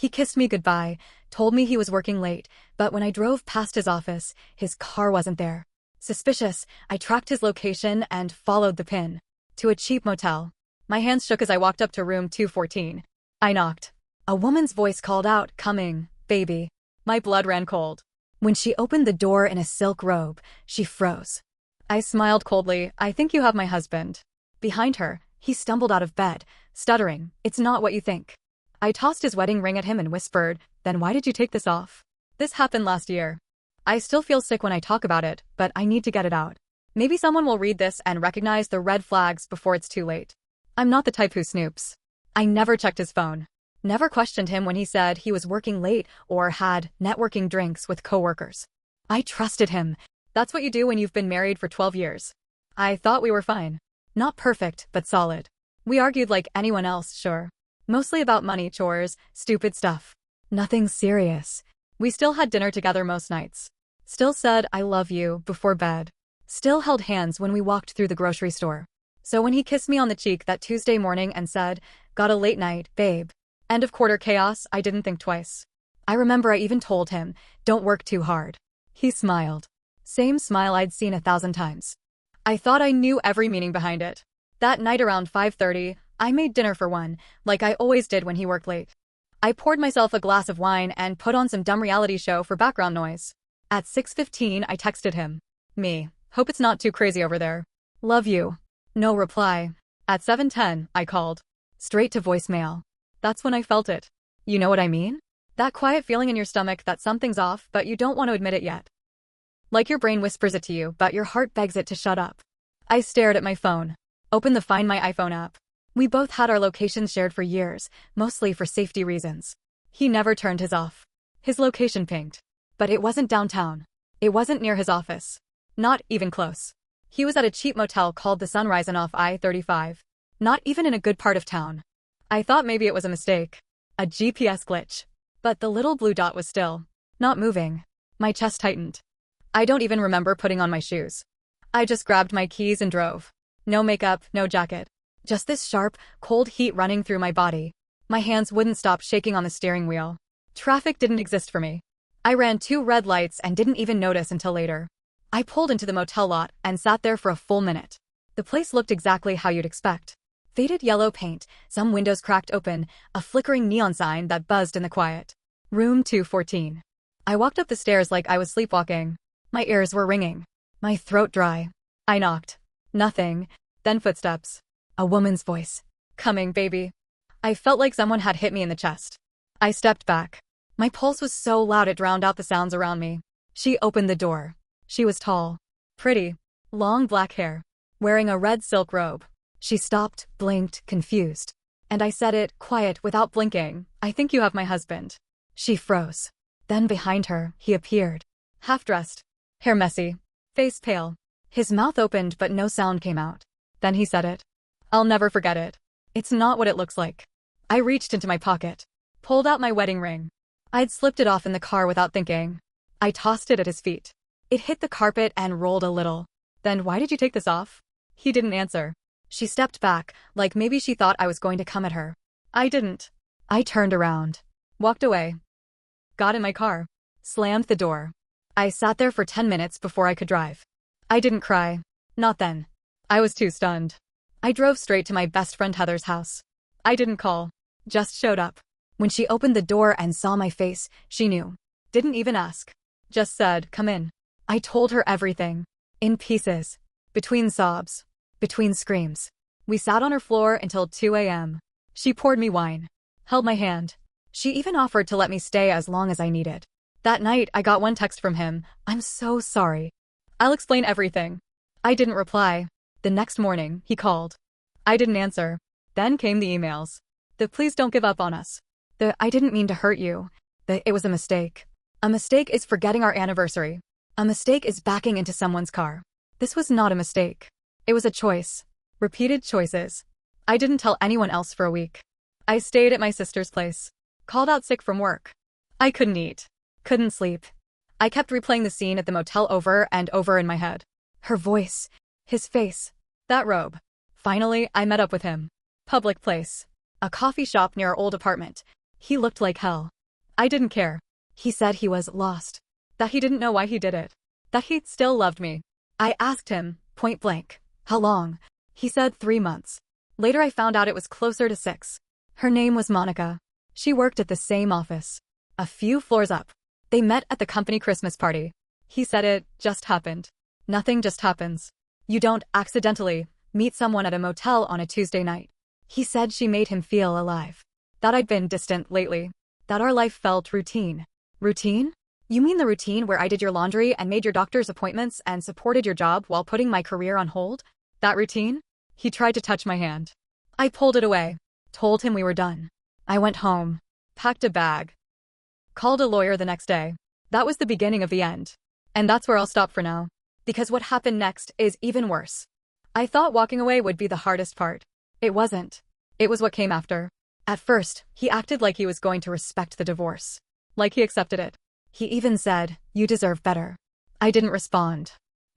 He kissed me goodbye, told me he was working late, but when I drove past his office, his car wasn't there. Suspicious, I tracked his location and followed the pin to a cheap motel. My hands shook as I walked up to room 214. I knocked. A woman's voice called out, "Coming, baby." My blood ran cold. When she opened the door in a silk robe, she froze. I smiled coldly. "I think you have my husband." Behind her, he stumbled out of bed, stuttering, "It's not what you think." I tossed his wedding ring at him and whispered, "Then why did you take this off?" "This happened last year." I still feel sick when I talk about it, but I need to get it out. Maybe someone will read this and recognize the red flags before it's too late. I'm not the type who snoops. I never checked his phone. Never questioned him when he said he was working late or had networking drinks with coworkers. I trusted him. That's what you do when you've been married for 12 years. I thought we were fine. Not perfect, but solid. We argued like anyone else, sure. Mostly about money, chores, stupid stuff. Nothing serious. We still had dinner together most nights. Still said "I love you" before bed. Still held hands when we walked through the grocery store. So when he kissed me on the cheek that Tuesday morning and said, "Got a late night, babe." End of quarter chaos, I didn't think twice. I remember I even told him, "Don't work too hard." He smiled. Same smile I'd seen 1,000 times. I thought I knew every meaning behind it. That night around 5:30, I made dinner for one, like I always did when he worked late. I poured myself a glass of wine and put on some dumb reality show for background noise. At 6:15, I texted him. "Me. Hope it's not too crazy over there. Love you." No reply. At 7:10, I called. Straight to voicemail. That's when I felt it. You know what I mean? That quiet feeling in your stomach that something's off, but you don't want to admit it yet. Like your brain whispers it to you, but your heart begs it to shut up. I stared at my phone. Opened the Find My iPhone app. We both had our locations shared for years, mostly for safety reasons. He never turned his off. His location pinged. But it wasn't downtown. It wasn't near his office. Not even close. He was at a cheap motel called the Sunrise off I-35. Not even in a good part of town. I thought maybe it was a mistake. A GPS glitch. But the little blue dot was still not moving. My chest tightened. I don't even remember putting on my shoes. I just grabbed my keys and drove. No makeup, no jacket. Just this sharp, cold heat running through my body. My hands wouldn't stop shaking on the steering wheel. Traffic didn't exist for me. I ran 2 red lights and didn't even notice until later. I pulled into the motel lot and sat there for a full minute. The place looked exactly how you'd expect. Faded yellow paint, some windows cracked open, a flickering neon sign that buzzed in the quiet. Room 214. I walked up the stairs like I was sleepwalking. My ears were ringing. My throat dry. I knocked. Nothing. Then footsteps. A woman's voice. "Coming, baby." I felt like someone had hit me in the chest. I stepped back. My pulse was so loud it drowned out the sounds around me. She opened the door. She was tall. Pretty. Long black hair. Wearing a red silk robe. She stopped, blinked, confused. And I said it, quiet, without blinking, "I think you have my husband." She froze. Then behind her, he appeared. Half-dressed. Hair messy. Face pale. His mouth opened but no sound came out. Then he said it. I'll never forget it. "It's not what it looks like." I reached into my pocket. Pulled out my wedding ring. I'd slipped it off in the car without thinking. I tossed it at his feet. It hit the carpet and rolled a little. "Then why did you take this off?" He didn't answer. She stepped back, like maybe she thought I was going to come at her. I didn't. I turned around. Walked away. Got in my car. Slammed the door. I sat there for 10 minutes before I could drive. I didn't cry. Not then. I was too stunned. I drove straight to my best friend Heather's house. I didn't call. Just showed up. When she opened the door and saw my face, she knew. Didn't even ask. Just said, "Come in." I told her everything. In pieces. Between sobs. Between screams. We sat on her floor until 2 a.m. She poured me wine. Held my hand. She even offered to let me stay as long as I needed. That night, I got one text from him. "I'm so sorry. I'll explain everything." I didn't reply. The next morning, he called. I didn't answer. Then came the emails. The "please don't give up on us." The "I didn't mean to hurt you." The "it was a mistake." A mistake is forgetting our anniversary. A mistake is backing into someone's car. This was not a mistake. It was a choice. Repeated choices. I didn't tell anyone else for a week. I stayed at my sister's place. Called out sick from work. I couldn't eat. Couldn't sleep. I kept replaying the scene at the motel over and over in my head. Her voice. His face. That robe. Finally, I met up with him. Public place. A coffee shop near our old apartment. He looked like hell. I didn't care. He said he was lost. That he didn't know why he did it. That he still loved me. I asked him, point blank, how long? He said 3 months. Later I found out it was closer to 6. Her name was Monica. She worked at the same office. A few floors up. They met at the company Christmas party. He said it just happened. Nothing just happens. You don't accidentally meet someone at a motel on a Tuesday night. He said she made him feel alive. That I'd been distant lately. That our life felt routine. Routine? You mean the routine where I did your laundry and made your doctor's appointments and supported your job while putting my career on hold? That routine? He tried to touch my hand. I pulled it away. Told him we were done. I went home. Packed a bag. Called a lawyer the next day. That was the beginning of the end. And that's where I'll stop for now. Because what happened next is even worse. I thought walking away would be the hardest part. It wasn't. It was what came after. At first, he acted like he was going to respect the divorce. Like he accepted it. He even said, "You deserve better." I didn't respond.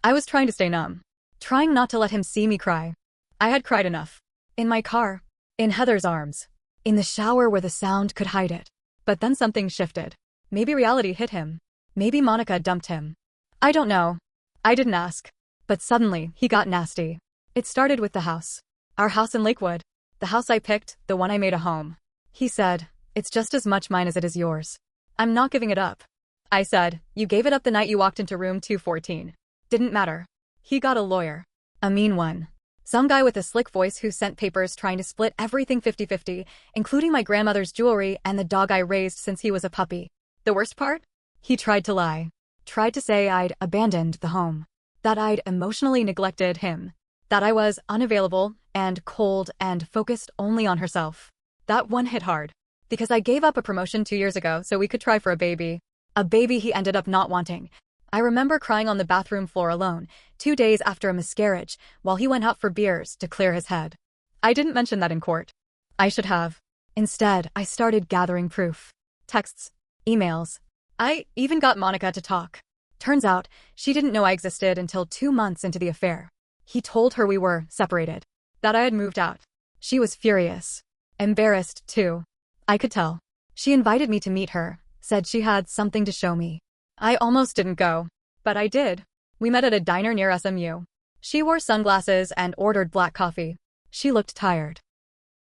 I was trying to stay numb. Trying not to let him see me cry. I had cried enough. In my car. In Heather's arms. In the shower where the sound could hide it. But then something shifted. Maybe reality hit him. Maybe Monica dumped him. I don't know. I didn't ask. But suddenly, he got nasty. It started with the house. Our house in Lakewood. The house I picked, the one I made a home. He said, "It's just as much mine as it is yours. I'm not giving it up." I said, "You gave it up the night you walked into room 214. Didn't matter." He got a lawyer. A mean one. Some guy with a slick voice who sent papers trying to split everything 50-50, including my grandmother's jewelry and the dog I raised since he was a puppy. The worst part? He tried to lie. Tried to say I'd abandoned the home. That I'd emotionally neglected him. That I was unavailable and cold and focused only on herself. That one hit hard. Because I gave up a promotion 2 years ago so we could try for a baby. A baby he ended up not wanting. I remember crying on the bathroom floor alone, 2 days after a miscarriage, while he went out for beers to clear his head. I didn't mention that in court. I should have. Instead, I started gathering proof. Texts. Emails. I even got Monica to talk. Turns out, she didn't know I existed until 2 months into the affair. He told her we were separated. That I had moved out. She was furious. Embarrassed, too. I could tell. She invited me to meet her. Said she had something to show me. I almost didn't go. But I did. We met at a diner near SMU. She wore sunglasses and ordered black coffee. She looked tired.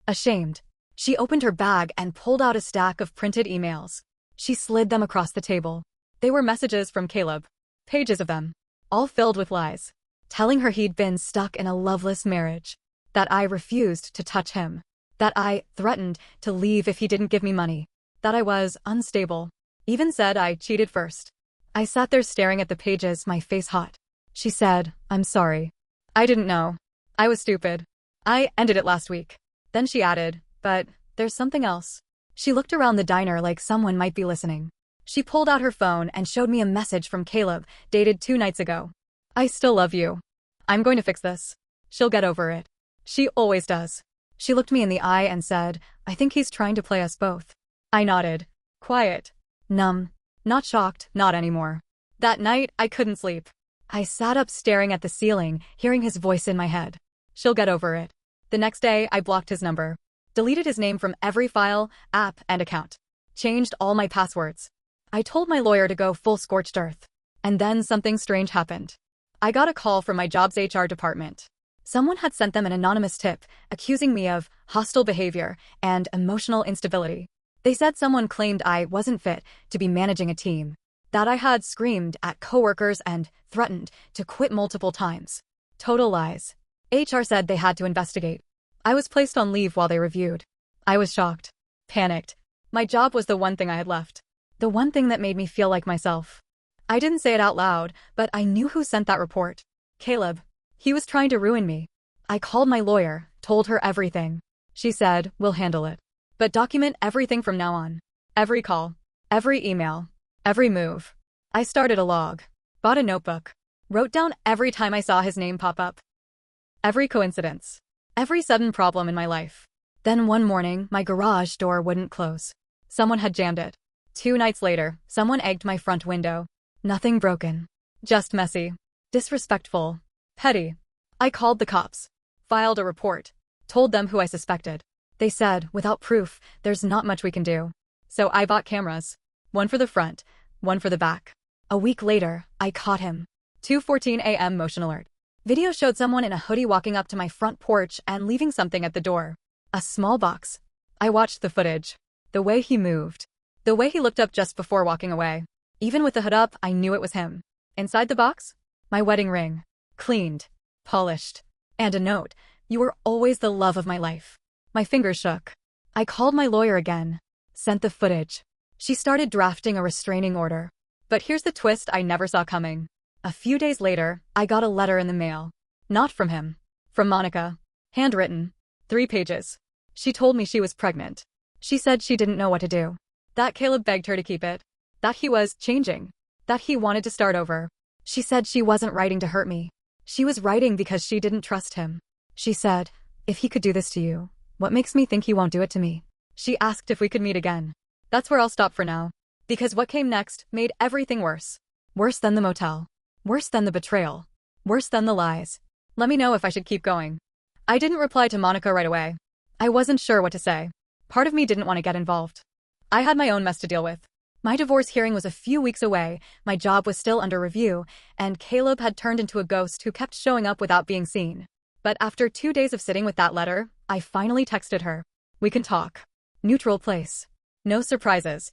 Ashamed. She opened her bag and pulled out a stack of printed emails. She slid them across the table. They were messages from Caleb. Pages of them. All filled with lies. Telling her he'd been stuck in a loveless marriage. That I refused to touch him. That I threatened to leave if he didn't give me money. That I was unstable. Even said I cheated first. I sat there staring at the pages, my face hot. She said, "I'm sorry. I didn't know. I was stupid. I ended it last week." Then she added, "But there's something else." She looked around the diner like someone might be listening. She pulled out her phone and showed me a message from Caleb, dated 2 nights ago. "I still love you. I'm going to fix this. She'll get over it. She always does." She looked me in the eye and said, "I think he's trying to play us both." I nodded. Quiet. Numb. Not shocked, not anymore. That night, I couldn't sleep. I sat up staring at the ceiling, hearing his voice in my head. "She'll get over it." The next day, I blocked his number. Deleted his name from every file, app, and account. Changed all my passwords. I told my lawyer to go full scorched earth. And then something strange happened. I got a call from my job's HR department. Someone had sent them an anonymous tip, accusing me of hostile behavior and emotional instability. They said someone claimed I wasn't fit to be managing a team. That I had screamed at coworkers and threatened to quit multiple times. Total lies. HR said they had to investigate. I was placed on leave while they reviewed. I was shocked. Panicked. My job was the one thing I had left. The one thing that made me feel like myself. I didn't say it out loud, but I knew who sent that report. Caleb. He was trying to ruin me. I called my lawyer, told her everything. She said, "We'll handle it. But document everything from now on. Every call. Every email. Every move." I started a log. Bought a notebook. Wrote down every time I saw his name pop up. Every coincidence. Every sudden problem in my life. Then one morning, my garage door wouldn't close. Someone had jammed it. 2 nights later, someone egged my front window. Nothing broken. Just messy. Disrespectful. Petty. I called the cops. Filed a report. Told them who I suspected. They said, "Without proof, there's not much we can do." So I bought cameras. One for the front, one for the back. A week later, I caught him. 2:14 a.m. motion alert. Video showed someone in a hoodie walking up to my front porch and leaving something at the door. A small box. I watched the footage. The way he moved. The way he looked up just before walking away. Even with the hood up, I knew it was him. Inside the box? My wedding ring. Cleaned. Polished. And a note. You were always the love of my life. My fingers shook. I called my lawyer again. Sent the footage. She started drafting a restraining order. But here's the twist I never saw coming. A few days later, I got a letter in the mail. Not from him. From Monica. Handwritten. 3 pages. She told me she was pregnant. She said she didn't know what to do. That Caleb begged her to keep it. That he was changing. That he wanted to start over. She said she wasn't writing to hurt me. She was writing because she didn't trust him. She said, if he could do this to you, what makes me think he won't do it to me? She asked if we could meet again. That's where I'll stop for now. Because what came next made everything worse. Worse than the motel. Worse than the betrayal. Worse than the lies. Let me know if I should keep going. I didn't reply to Monica right away. I wasn't sure what to say. Part of me didn't want to get involved. I had my own mess to deal with. My divorce hearing was a few weeks away, my job was still under review, and Caleb had turned into a ghost who kept showing up without being seen. But after 2 days of sitting with that letter, I finally texted her. We can talk. Neutral place. No surprises.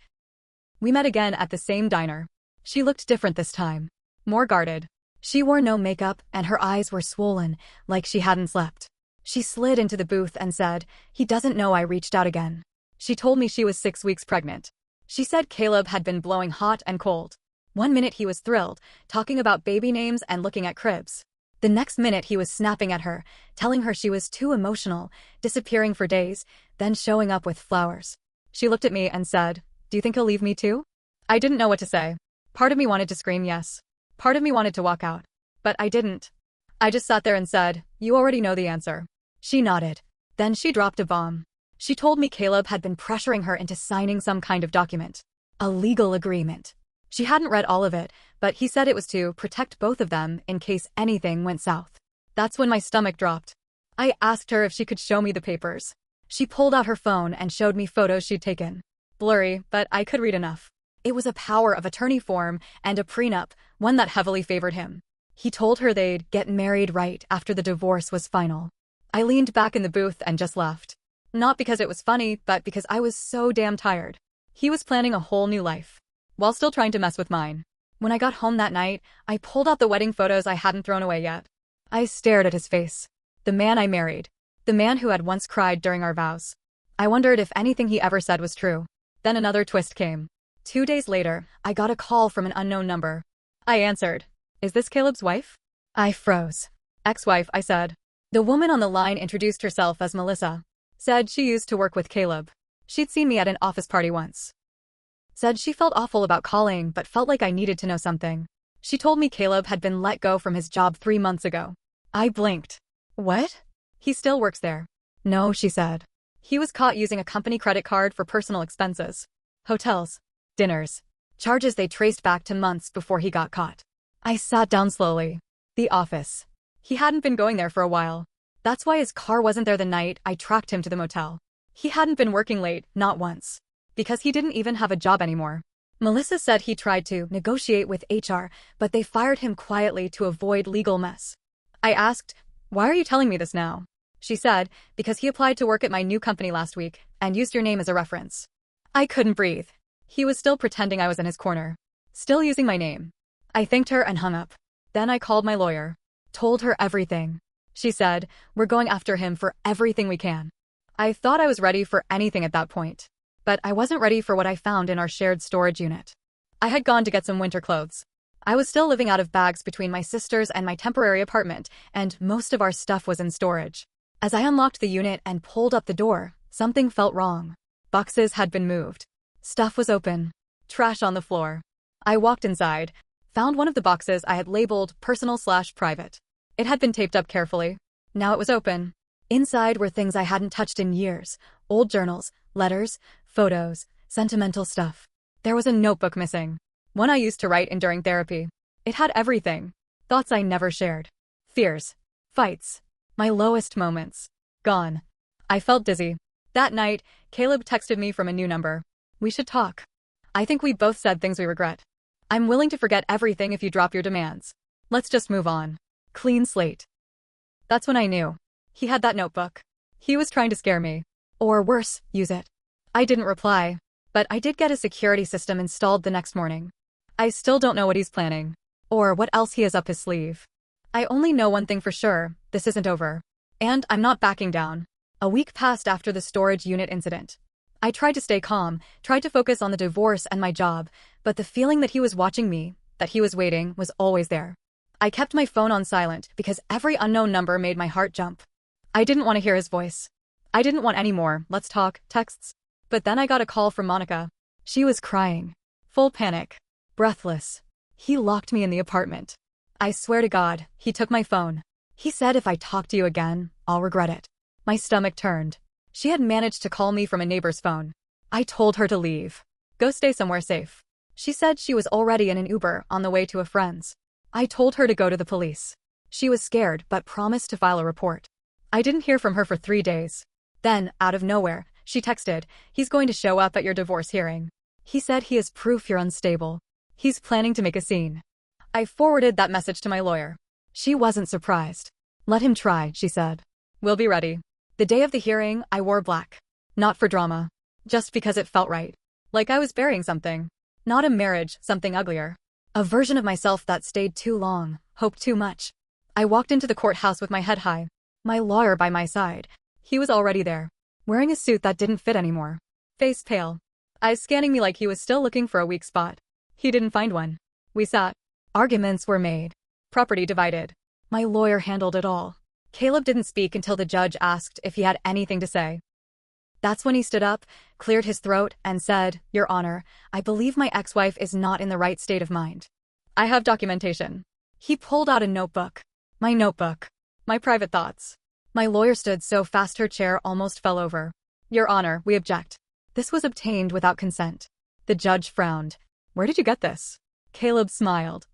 We met again at the same diner. She looked different this time. More guarded. She wore no makeup and her eyes were swollen, like she hadn't slept. She slid into the booth and said, he doesn't know I reached out again. She told me she was 6 weeks pregnant. She said Caleb had been blowing hot and cold. One minute he was thrilled, talking about baby names and looking at cribs. The next minute he was snapping at her, telling her she was too emotional, disappearing for days, then showing up with flowers. She looked at me and said, do you think he'll leave me too? I didn't know what to say. Part of me wanted to scream yes. Part of me wanted to walk out. But I didn't. I just sat there and said, you already know the answer. She nodded. Then she dropped a bomb. She told me Caleb had been pressuring her into signing some kind of document. A legal agreement. She hadn't read all of it, but he said it was to protect both of them in case anything went south. That's when my stomach dropped. I asked her if she could show me the papers. She pulled out her phone and showed me photos she'd taken. Blurry, but I could read enough. It was a power of attorney form and a prenup, one that heavily favored him. He told her they'd get married right after the divorce was final. I leaned back in the booth and just laughed. Not because it was funny, but because I was so damn tired. He was planning a whole new life, while still trying to mess with mine. When I got home that night, I pulled out the wedding photos I hadn't thrown away yet. I stared at his face. The man I married. The man who had once cried during our vows. I wondered if anything he ever said was true. Then another twist came. 2 days later, I got a call from an unknown number. I answered. Is this Caleb's wife? I froze. Ex-wife, I said. The woman on the line introduced herself as Melissa. Said she used to work with Caleb. She'd seen me at an office party once. Said she felt awful about calling but felt like I needed to know something. She told me Caleb had been let go from his job 3 months ago. I blinked. What? He still works there. No, she said. He was caught using a company credit card for personal expenses. Hotels. Dinners. Charges they traced back to months before he got caught. I sat down slowly. The office. He hadn't been going there for a while. That's why his car wasn't there the night I tracked him to the motel. He hadn't been working late, not once. Because he didn't even have a job anymore. Melissa said he tried to negotiate with HR, but they fired him quietly to avoid legal mess. I asked, why are you telling me this now? She said, because he applied to work at my new company last week and used your name as a reference. I couldn't breathe. He was still pretending I was in his corner. Still using my name. I thanked her and hung up. Then I called my lawyer. Told her everything. She said, we're going after him for everything we can. I thought I was ready for anything at that point. But I wasn't ready for what I found in our shared storage unit. I had gone to get some winter clothes. I was still living out of bags between my sister's and my temporary apartment, and most of our stuff was in storage. As I unlocked the unit and pulled up the door, something felt wrong. Boxes had been moved. Stuff was open. Trash on the floor. I walked inside, found one of the boxes I had labeled personal/private. It had been taped up carefully. Now it was open. Inside were things I hadn't touched in years. Old journals, letters, photos, sentimental stuff. There was a notebook missing. One I used to write in during therapy. It had everything. Thoughts I never shared. Fears. Fights. My lowest moments. Gone. I felt dizzy. That night, Caleb texted me from a new number. We should talk. I think we both said things we regret. I'm willing to forget everything if you drop your demands. Let's just move on. Clean slate. That's when I knew. He had that notebook. He was trying to scare me. Or worse, use it. I didn't reply, but I did get a security system installed the next morning. I still don't know what he's planning. Or what else he has up his sleeve. I only know one thing for sure, this isn't over. And I'm not backing down. A week passed after the storage unit incident. I tried to stay calm, tried to focus on the divorce and my job, but the feeling that he was watching me, that he was waiting, was always there. I kept my phone on silent because every unknown number made my heart jump. I didn't want to hear his voice. I didn't want any more "let's talk" texts. But then I got a call from Monica. She was crying. Full panic. Breathless. He locked me in the apartment. I swear to God, he took my phone. He said if I talk to you again, I'll regret it. My stomach turned. She had managed to call me from a neighbor's phone. I told her to leave. Go stay somewhere safe. She said she was already in an Uber on the way to a friend's. I told her to go to the police. She was scared but promised to file a report. I didn't hear from her for 3 days. Then, out of nowhere, she texted, "He's going to show up at your divorce hearing. He said he is proof you're unstable. He's planning to make a scene." I forwarded that message to my lawyer. She wasn't surprised. "Let him try," she said. "We'll be ready." The day of the hearing, I wore black. Not for drama. Just because it felt right. Like I was burying something. Not a marriage, something uglier. A version of myself that stayed too long, hoped too much. I walked into the courthouse with my head high. My lawyer by my side. He was already there. Wearing a suit that didn't fit anymore. Face pale. Eyes scanning me like he was still looking for a weak spot. He didn't find one. We sat. Arguments were made. Property divided. My lawyer handled it all. Caleb didn't speak until the judge asked if he had anything to say. That's when he stood up, cleared his throat, and said, "Your Honor, I believe my ex-wife is not in the right state of mind. I have documentation." He pulled out a notebook. My notebook. My private thoughts. My lawyer stood so fast her chair almost fell over. "Your Honor, we object. This was obtained without consent." The judge frowned. "Where did you get this?" Caleb smiled.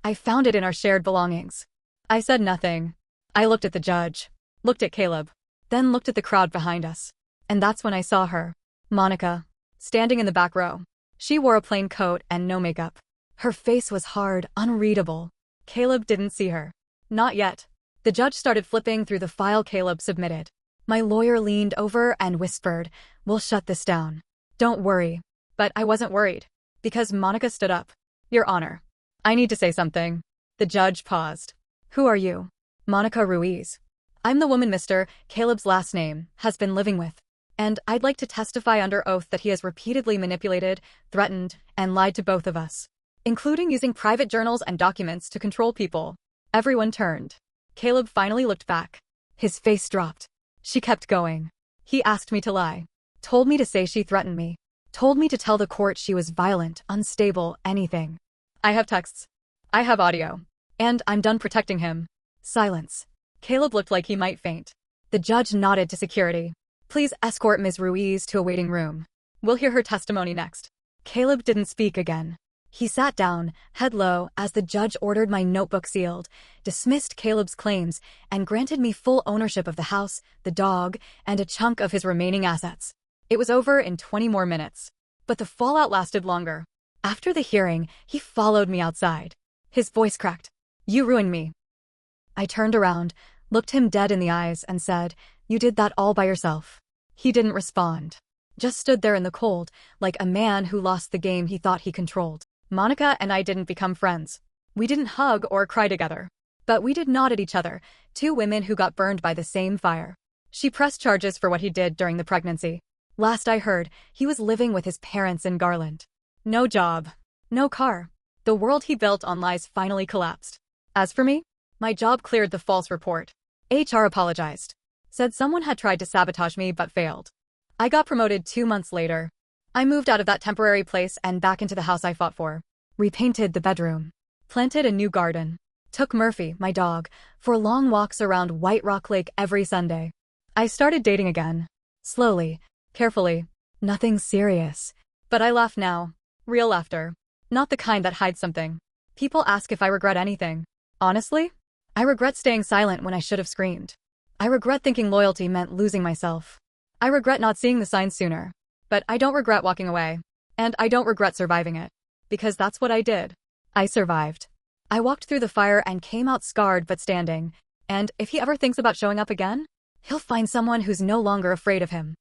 "I found it in our shared belongings." I said nothing. I looked at the judge, looked at Caleb, then looked at the crowd behind us. And that's when I saw her. Monica. Standing in the back row. She wore a plain coat and no makeup. Her face was hard, unreadable. Caleb didn't see her. Not yet. The judge started flipping through the file Caleb submitted. My lawyer leaned over and whispered, "We'll shut this down. Don't worry." But I wasn't worried. Because Monica stood up. "Your Honor. I need to say something." The judge paused. "Who are you?" "Monica Ruiz. I'm the woman Mr. Caleb's last name has been living with. And I'd like to testify under oath that he has repeatedly manipulated, threatened, and lied to both of us. Including using private journals and documents to control people." Everyone turned. Caleb finally looked back. His face dropped. "She kept going. He asked me to lie. Told me to say she threatened me. Told me to tell the court she was violent, unstable, anything. I have texts. I have audio. And I'm done protecting him." Silence. Caleb looked like he might faint. The judge nodded to security. "Please escort Ms. Ruiz to a waiting room. We'll hear her testimony next." Caleb didn't speak again. He sat down, head low, as the judge ordered my notebook sealed, dismissed Caleb's claims, and granted me full ownership of the house, the dog, and a chunk of his remaining assets. It was over in 20 more minutes. But the fallout lasted longer. After the hearing, he followed me outside. His voice cracked. "You ruined me." I turned around, looked him dead in the eyes, and said, "You did that all by yourself." He didn't respond. Just stood there in the cold, like a man who lost the game he thought he controlled. Monica and I didn't become friends. We didn't hug or cry together. But we did nod at each other, two women who got burned by the same fire. She pressed charges for what he did during the pregnancy. Last I heard, he was living with his parents in Garland. No job. No car. The world he built on lies finally collapsed. As for me, my job cleared the false report. HR apologized. Said someone had tried to sabotage me but failed. I got promoted 2 months later. I moved out of that temporary place and back into the house I fought for. Repainted the bedroom. Planted a new garden. Took Murphy, my dog, for long walks around White Rock Lake every Sunday. I started dating again. Slowly, carefully. Nothing serious. But I laugh now. Real laughter. Not the kind that hides something. People ask if I regret anything. Honestly, I regret staying silent when I should have screamed. I regret thinking loyalty meant losing myself. I regret not seeing the signs sooner. But I don't regret walking away. And I don't regret surviving it. Because that's what I did. I survived. I walked through the fire and came out scarred but standing. And if he ever thinks about showing up again, he'll find someone who's no longer afraid of him.